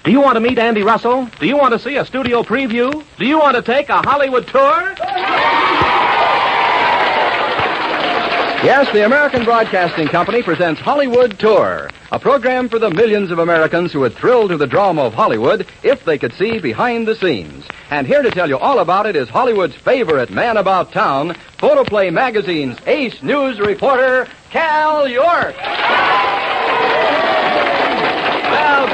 Do you want to meet Andy Russell? Do you want to see a studio preview? Do you want to take a Hollywood tour? Yes, the American Broadcasting Company presents Hollywood Tour, a program for the millions of Americans who would thrill to the drama of Hollywood if they could see behind the scenes. And here to tell you all about it is Hollywood's favorite man about town, Photoplay Magazine's ace news reporter, Cal York. Well,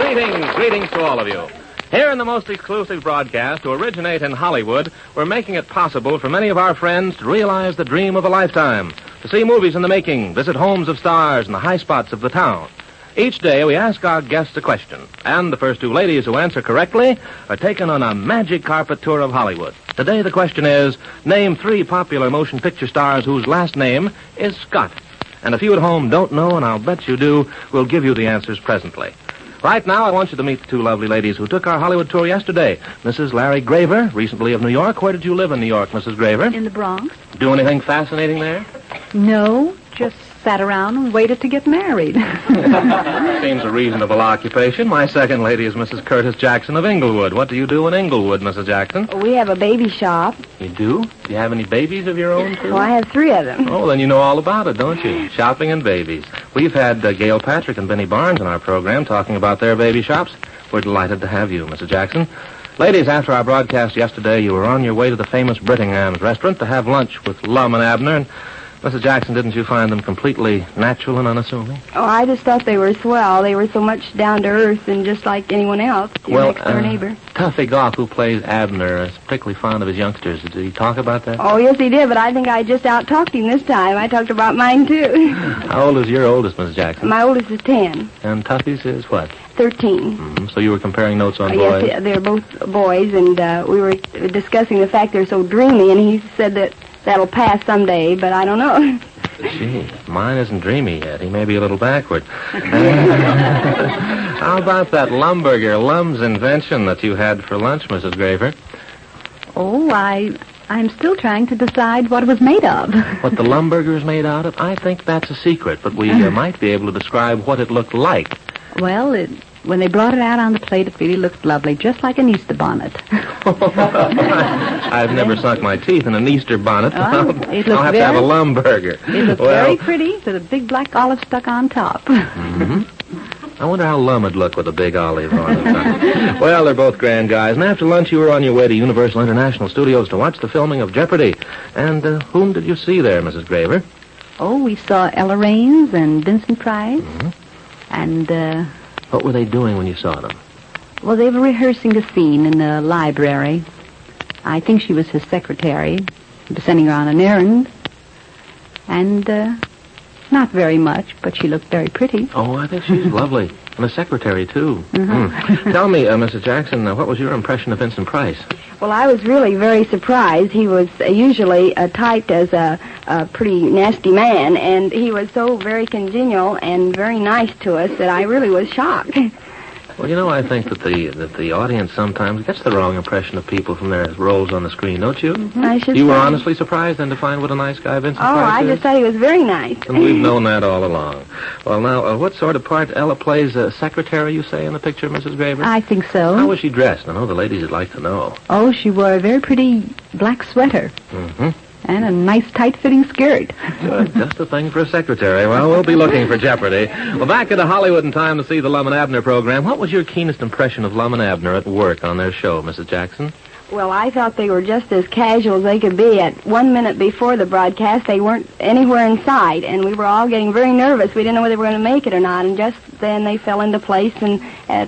greetings to all of you. Here in the most exclusive broadcast to originate in Hollywood, we're making it possible for many of our friends to realize the dream of a lifetime, to see movies in the making, visit homes of stars and the high spots of the town. Each day we ask our guests a question, and the first two ladies who answer correctly are taken on a magic carpet tour of Hollywood. Today the question is, name 3 popular motion picture stars whose last name is Scott. And if you at home don't know, and I'll bet you do, we'll give you the answers presently. Right now, I want you to meet the 2 lovely ladies who took our Hollywood tour yesterday. Mrs. Larry Graver, recently of New York. Where did you live in New York, Mrs. Graver? In the Bronx. Do anything fascinating there? No, just sat around and waited to get married. Seems a reasonable occupation. My second lady is Mrs. Curtis Jackson of Inglewood. What do you do in Inglewood, Mrs. Jackson? We have a baby shop. You do? Do you have any babies of your own, too? Well, I have 3 of them. Oh, then you know all about it, don't you? Shopping and babies. We've had Gail Patrick and Benny Barnes in our program talking about their baby shops. We're delighted to have you, Mrs. Jackson. Ladies, after our broadcast yesterday, you were on your way to the famous Brittingham's restaurant to have lunch with Lum and Abner. And Mrs. Jackson, didn't you find them completely natural and unassuming? Oh, I just thought they were swell. They were so much down to earth and just like anyone else, your next-door neighbor. Tuffy Goff, who plays Abner, is particularly fond of his youngsters. Did he talk about that? Oh, yes, he did, but I think I just out-talked him this time. I talked about mine, too. How old is your oldest, Mrs. Jackson? My oldest is 10. And Tuffy's is what? 13. Mm-hmm. So you were comparing notes on boys? Yes, they're both boys, and we were discussing the fact they're so dreamy, and he said that that'll pass someday, but I don't know. Gee, mine isn't dreamy yet. He may be a little backward. How about that Lumburger, Lum's invention that you had for lunch, Mrs. Graver? Oh, I'm still trying to decide what it was made of. What the Lumburger is made out of? I think that's a secret, but we might be able to describe what it looked like. Well, when they brought it out on the plate, it really looked lovely, just like an Easter bonnet. I've never sunk my teeth in an Easter bonnet. Oh, I'll have to have a Lumburger. It looked very pretty, with a big black olive stuck on top. Mm-hmm. I wonder how Lum would look with a big olive on it. Well, they're both grand guys. And after lunch, you were on your way to Universal International Studios to watch the filming of Jeopardy. And whom did you see there, Mrs. Graver? Oh, we saw Ella Raines and Vincent Price. Mm-hmm. And, what were they doing when you saw them? Well, they were rehearsing a scene in the library. I think she was his secretary. He was sending her on an errand. And, not very much, but she looked very pretty. Oh, I think she's lovely. And a secretary, too. Mm-hmm. Tell me, Mrs. Jackson, what was your impression of Vincent Price? Well, I was really very surprised. He was usually typed as a pretty nasty man, and he was so very congenial and very nice to us that I really was shocked. Well, you know, I think that the audience sometimes gets the wrong impression of people from their roles on the screen, don't you? Mm-hmm. I should You were say. honestly surprised then to find what a nice guy Vincent Price I is? just thought he was very nice. And we've known that all along. Well, now, what sort of part Ella plays secretary, you say, in the picture, Mrs. Graver? I think so. How was she dressed? I know the ladies would like to know. Oh, she wore a very pretty black sweater. Mm-hmm. And a nice, tight-fitting skirt. Good. Just the thing for a secretary. Well, we'll be looking for Jeopardy. Well, back into Hollywood in time to see the Lum and Abner program. What was your keenest impression of Lum and Abner at work on their show, Mrs. Jackson? Well, I thought they were just as casual as they could be. At 1 minute before the broadcast, they weren't anywhere in sight, and we were all getting very nervous. We didn't know whether they were going to make it or not, and just then they fell into place and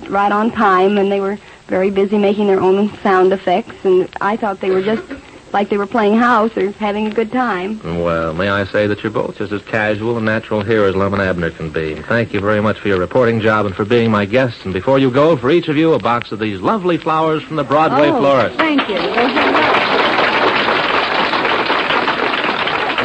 right on time, and they were very busy making their own sound effects, and I thought they were just like they were playing house or having a good time. Well, may I say that you're both just as casual and natural here as Lum and Abner can be. Thank you very much for your reporting job and for being my guests. And before you go, for each of you, a box of these lovely flowers from the Broadway florist. Thank you.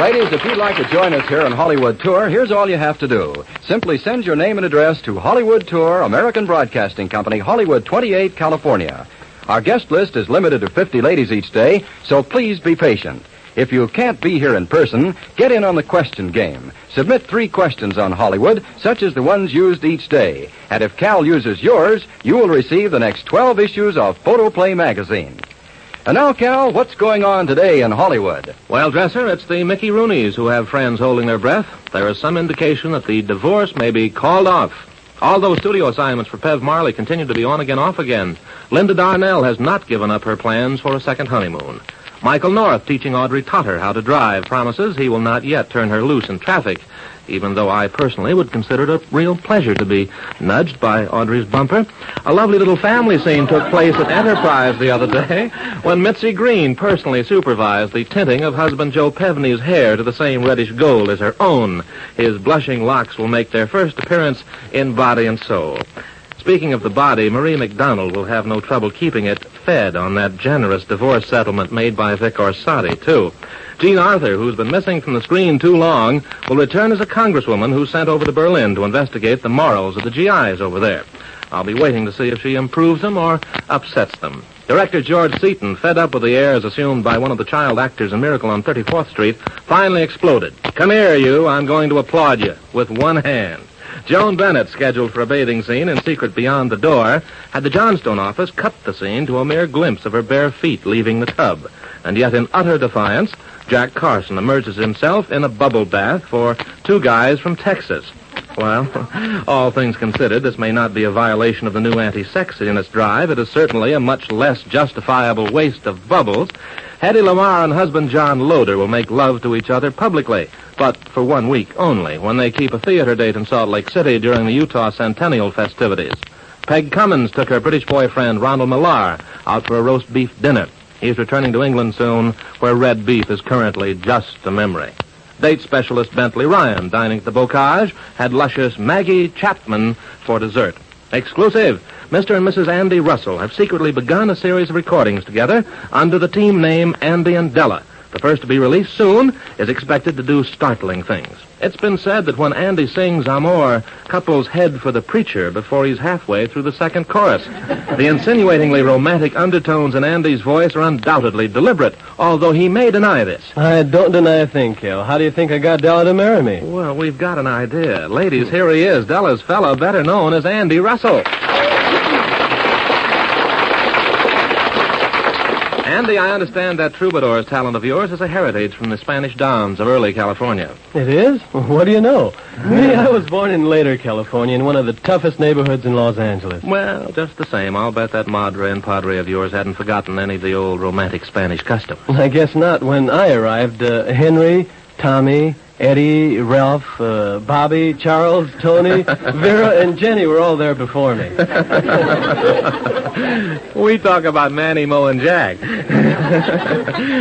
Ladies, if you'd like to join us here on Hollywood Tour, here's all you have to do. Simply send your name and address to Hollywood Tour, American Broadcasting Company, Hollywood 28, California. Our guest list is limited to 50 ladies each day, so please be patient. If you can't be here in person, get in on the question game. Submit 3 questions on Hollywood, such as the ones used each day. And if Cal uses yours, you will receive the next 12 issues of Photoplay magazine. And now, Cal, what's going on today in Hollywood? Well, Dresser, it's the Mickey Rooneys who have friends holding their breath. There is some indication that the divorce may be called off. Although studio assignments for Pev Marley continue to be on again, off again, Linda Darnell has not given up her plans for a second honeymoon. Michael North, teaching Audrey Totter how to drive, promises he will not yet turn her loose in traffic, even though I personally would consider it a real pleasure to be nudged by Audrey's bumper. A lovely little family scene took place at Enterprise the other day when Mitzi Green personally supervised the tinting of husband Joe Pevney's hair to the same reddish gold as her own. His blushing locks will make their first appearance in Body and Soul. Speaking of the body, Marie McDonald will have no trouble keeping it fed on that generous divorce settlement made by Vic Orsatti, too. Jean Arthur, who's been missing from the screen too long, will return as a congresswoman who's sent over to Berlin to investigate the morals of the GIs over there. I'll be waiting to see if she improves them or upsets them. Director George Seaton, fed up with the airs assumed by one of the child actors in Miracle on 34th Street, finally exploded. Come here, you. I'm going to applaud you with one hand. Joan Bennett, scheduled for a bathing scene in Secret Beyond the Door, had the Johnstone office cut the scene to a mere glimpse of her bare feet leaving the tub. And yet, in utter defiance, Jack Carson emerges himself in a bubble bath for 2 guys from Texas. Well, all things considered, this may not be a violation of the new anti-sexiness drive. It is certainly a much less justifiable waste of bubbles. Hedy Lamarr and husband John Loder will make love to each other publicly, but for 1 week only, when they keep a theater date in Salt Lake City during the Utah Centennial festivities. Peg Cummins took her British boyfriend, Ronald Millar, out for a roast beef dinner. He's returning to England soon, where red beef is currently just a memory. Date specialist Bentley Ryan, dining at the Bocage, had luscious Maggie Chapman for dessert. Exclusive! Mr. and Mrs. Andy Russell have secretly begun a series of recordings together under the team name Andy and Della. The first to be released soon is expected to do startling things. It's been said that when Andy sings Amor, couples head for the preacher before he's halfway through the second chorus. The insinuatingly romantic undertones in Andy's voice are undoubtedly deliberate, although he may deny this. I don't deny a thing, Cal. How do you think I got Della to marry me? Well, we've got an idea. Ladies, here he is, Della's fella, better known as Andy Russell. Andy, I understand that troubadour's talent of yours is a heritage from the Spanish dons of early California. It is? What do you know? Me, I was born in later California in one of the toughest neighborhoods in Los Angeles. Well, just the same, I'll bet that madre and padre of yours hadn't forgotten any of the old romantic Spanish customs. I guess not. When I arrived, Henry, Tommy, Eddie, Ralph, Bobby, Charles, Tony, Vera, and Jenny were all there before me. We talk about Manny, Mo, and Jack.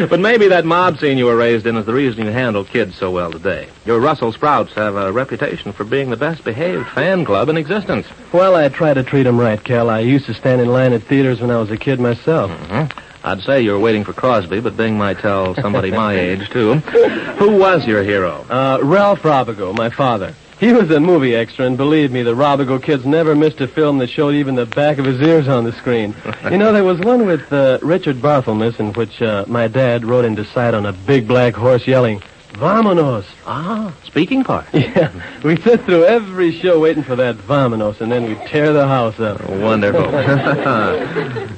But maybe that mob scene you were raised in is the reason you handle kids so well today. Your Russell Sprouts have a reputation for being the best-behaved fan club in existence. Well, I try to treat them right, Cal. I used to stand in line at theaters when I was a kid myself. Mm-hmm. I'd say you were waiting for Crosby, but Bing might tell somebody my age, too. Who was your hero? Ralph Robigo, my father. He was a movie extra, and believe me, the Robigo kids never missed a film that showed even the back of his ears on the screen. You know, there was one with Richard Barthelmess in which my dad rode into sight on a big black horse yelling, "Vámonos!" Ah, speaking part. Yeah, we sit through every show waiting for that "Vámonos," and then we tear the house up. Wonderful.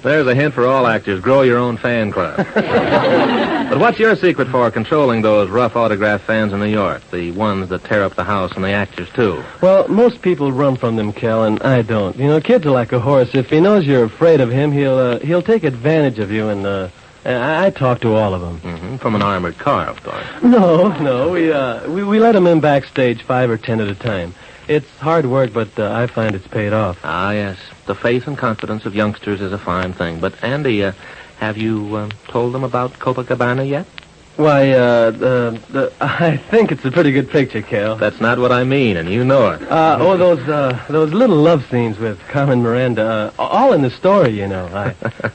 There's a hint for all actors. Grow your own fan club. But what's your secret for controlling those rough autograph fans in New York? The ones that tear up the house and the actors, too. Well, most people run from them, Cal, and I don't. You know, kids are like a horse. If he knows you're afraid of him, he'll take advantage of you, and I talk to all of them. Mm-hmm. From an armored car, of course. No, we let them in backstage 5 or 10 at a time. It's hard work, but I find it's paid off. Ah, yes. The faith and confidence of youngsters is a fine thing. But, Andy, have you told them about Copacabana yet? Why, I think it's a pretty good picture, Cal. That's not what I mean, and you know it. Those little love scenes with Carmen Miranda, all in the story, you know.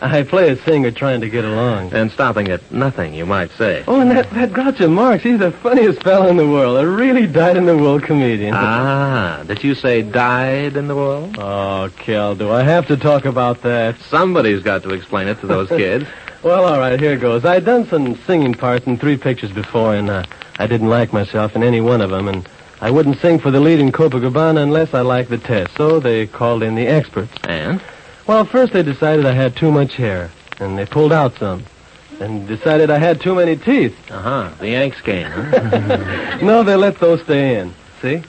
I play a singer trying to get along. And stopping at nothing, you might say. Oh, and that Groucho Marx, he's the funniest fellow in the world. A really dyed-in-the-wool comedian. Ah, did you say died in the world? Oh, Cal, do I have to talk about that? Somebody's got to explain it to those kids. Well, all right, here goes. I'd done some singing parts in 3 pictures before, and I didn't like myself in any one of them, and I wouldn't sing for the lead in Copacabana unless I liked the test, so they called in the experts. And? Well, first they decided I had too much hair, and they pulled out some. Then decided I had too many teeth. Uh-huh, the Yanks came, huh? No, they let those stay in. See?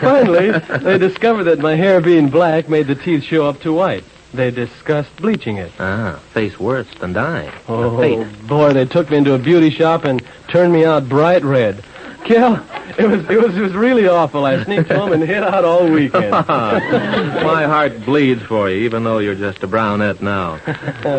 Finally, they discovered that my hair being black made the teeth show up too white. They discussed bleaching it. Ah, face worse than dying. Oh, Fate. boy, they took me into a beauty shop and turned me out bright red. Kel, it was really awful. I sneaked home and hid out all weekend. My heart bleeds for you, even though you're just a brownette now.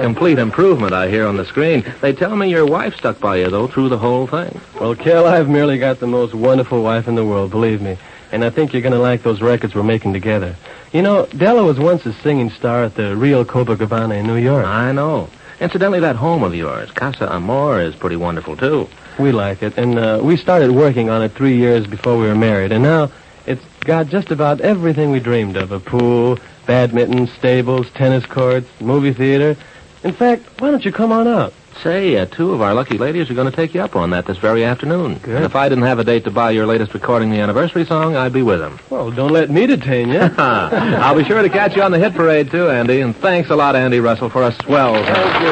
Complete improvement, I hear on the screen. They tell me your wife stuck by you, though, through the whole thing. Well, Kel, I've merely got the most wonderful wife in the world, believe me. And I think you're going to like those records we're making together. You know, Della was once a singing star at the Real Copacabana in New York. I know. Incidentally, that home of yours, Casa Amor, is pretty wonderful, too. We like it, and we started working on it 3 years before we were married, and now it's got just about everything we dreamed of. A pool, badminton, stables, tennis courts, movie theater. In fact, why don't you come on out? Say, 2 of our lucky ladies are going to take you up on that this very afternoon. Good. And if I didn't have a date to buy your latest recording, the anniversary song, I'd be with them. Well, don't let me detain you. I'll be sure to catch you on the hit parade, too, Andy. And thanks a lot, Andy Russell, for a swell time. Thank you.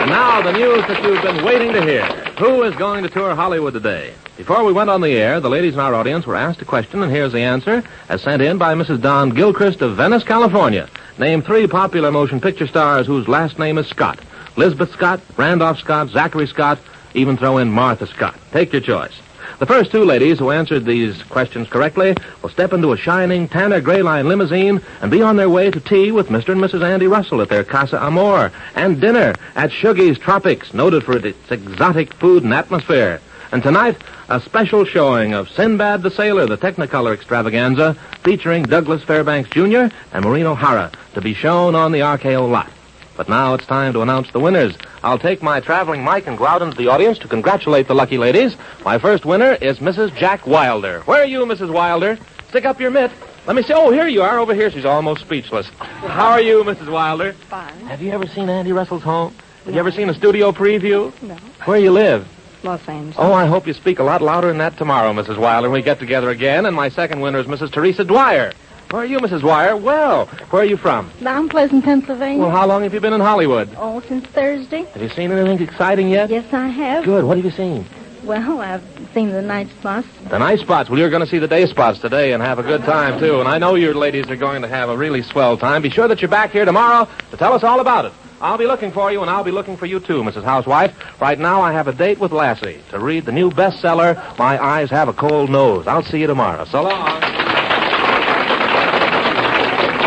And now, the news that you've been waiting to hear. Who is going to tour Hollywood today? Before we went on the air, the ladies in our audience were asked a question, and here's the answer, as sent in by Mrs. Don Gilchrist of Venice, California. Name 3 popular motion picture stars whose last name is Scott. Lisbeth Scott, Randolph Scott, Zachary Scott, even throw in Martha Scott. Take your choice. The first 2 ladies who answered these questions correctly will step into a shining Tanner Gray Line limousine and be on their way to tea with Mr. and Mrs. Andy Russell at their Casa Amor, and dinner at Shuggy's Tropics, noted for its exotic food and atmosphere. And tonight, a special showing of Sinbad the Sailor, the Technicolor extravaganza, featuring Douglas Fairbanks Jr. and Maureen O'Hara, to be shown on the RKO lot. But now it's time to announce the winners. I'll take my traveling mic and go out into the audience to congratulate the lucky ladies. My first winner is Mrs. Jack Wilder. Where are you, Mrs. Wilder? Stick up your mitt. Let me see. Oh, here you are. Over here. She's almost speechless. How are you, Mrs. Wilder? Fine. Have you ever seen Andy Russell's home? Have you ever seen a studio preview? No. Where you live? Los Angeles. Oh, I hope you speak a lot louder than that tomorrow, Mrs. Wilder, when we get together again. And my second winner is Mrs. Teresa Dwyer. Where are you, Mrs. Dwyer? Well, where are you from? Mount Pleasant, Pennsylvania. Well, how long have you been in Hollywood? Oh, since Thursday. Have you seen anything exciting yet? Yes, I have. Good. What have you seen? Well, I've seen the night spots. The night spots. Well, you're going to see the day spots today and have a good time, too. And I know you ladies are going to have a really swell time. Be sure that you're back here tomorrow to tell us all about it. I'll be looking for you, and I'll be looking for you, too, Mrs. Housewife. Right now, I have a date with Lassie to read the new bestseller, My Eyes Have a Cold Nose. I'll see you tomorrow. So long.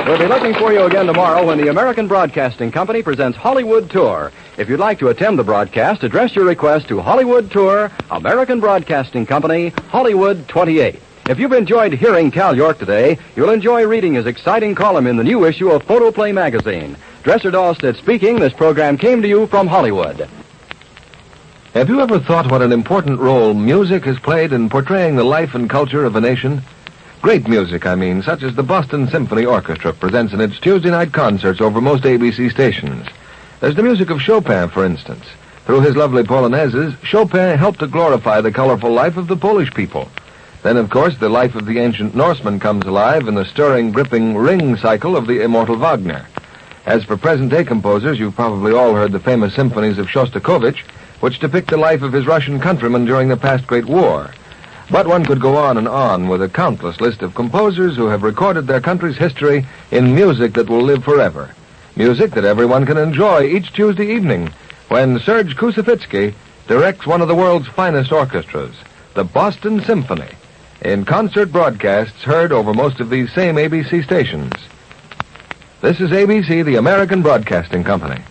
We'll be looking for you again tomorrow when the American Broadcasting Company presents Hollywood Tour. If you'd like to attend the broadcast, address your request to Hollywood Tour, American Broadcasting Company, Hollywood 28. If you've enjoyed hearing Cal York today, you'll enjoy reading his exciting column in the new issue of Photoplay magazine. Dresser Dahlstedt speaking. This program came to you from Hollywood. Have you ever thought what an important role music has played in portraying the life and culture of a nation? Great music, I mean, such as the Boston Symphony Orchestra presents in its Tuesday night concerts over most ABC stations. There's the music of Chopin, for instance. Through his lovely polonaises, Chopin helped to glorify the colorful life of the Polish people. Then, of course, the life of the ancient Norseman comes alive in the stirring, gripping ring cycle of the immortal Wagner. As for present-day composers, you've probably all heard the famous symphonies of Shostakovich, which depict the life of his Russian countrymen during the past Great War. But one could go on and on with a countless list of composers who have recorded their country's history in music that will live forever. Music that everyone can enjoy each Tuesday evening when Serge Koussevitzky directs one of the world's finest orchestras, the Boston Symphony, in concert broadcasts heard over most of these same ABC stations. This is ABC, the American Broadcasting Company.